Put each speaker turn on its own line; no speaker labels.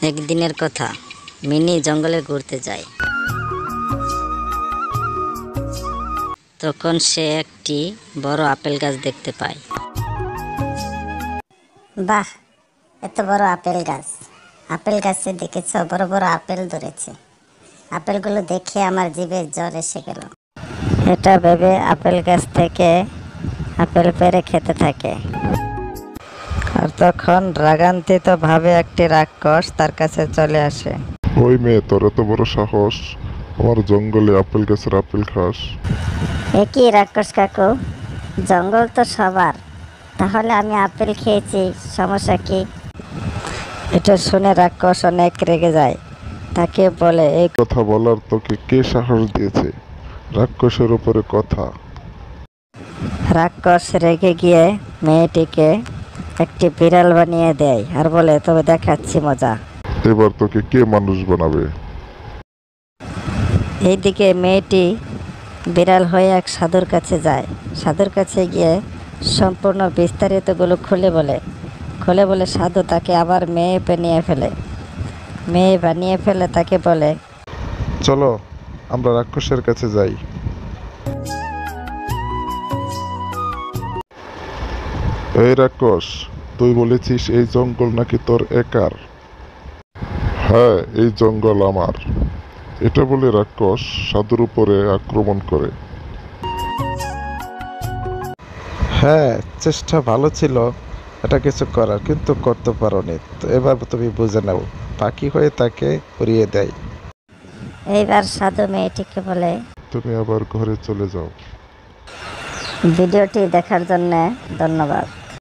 একদিনের কথা, মিনি জঙ্গলে ঘুরতে যায়। তখন সে একটি বড় আপেল গাছ দেখতে পায়।
বাহ, এত বড় আপেল গাছ! আপেল গাছে দেখেছ বড় বড় আপেল ধরেছে। আপেলগুলো দেখে আমার জিভে জল এসে গেল। এটা ভেবে আপেল গাছ থেকে আপেল পেড়ে খেতে থাকে। আর তখন রাগান্বিত ভাবে একটি রাক্ষস তার কাছে চলে আসে।
ওই মেয়ে, তোর এত বড় সাহস, আমার জঙ্গলে আপেল গাছের আপেল খাস?
একই রাক্ষস কাকু, জঙ্গল তো সবার, তাহলে আমি আপেল খেয়েছি, সমস্যা কি? এটা শুনে রাক্ষস অনেক রেগে যায়। তাকে বলে, এই
কথা বলার তোকে কে সাহস দিয়েছে? রাক্ষসের উপরে কথা।
রাক্ষস রেগে গিয়ে মেয়েটিকে একটি বিড়াল বানিয়ে দেয় আর বলে, তবে দেখাচ্ছি মজা।
এবার তোকে কে মানুষ বানাবে?
এইদিকে মেয়েটি বিড়াল হয়ে এক সাধুর কাছে যায়। সাধুর কাছে গিয়ে সম্পূর্ণ বিস্তারিতগুলো খুলে বলে সাধু তাকে আবার মেয়ে বানিয়ে ফেলে তাকে বলে,
চলো আমরা রাক্ষসের কাছে যাই। এই রাক্ষস, তুই বলেছিস এই জঙ্গল নাকি তোর একার? হ্যাঁ, এই জঙ্গল আমার। এটা বলে রাক্ষস সাধুর উপরে আক্রমণ করে।
হ্যাঁ, চেষ্টা ভালো ছিল এটা কিছু করার, কিন্তু করতে পারোনি। তো এবার তুমি বুঝে নাও। পাখি হয়ে তাকে উড়িয়ে দেয়।
এইবার সাধু মেয়েটিকে বলে,
তুমি আবার ঘরে চলে যাও।
ভিডিওটি দেখার জন্য ধন্যবাদ।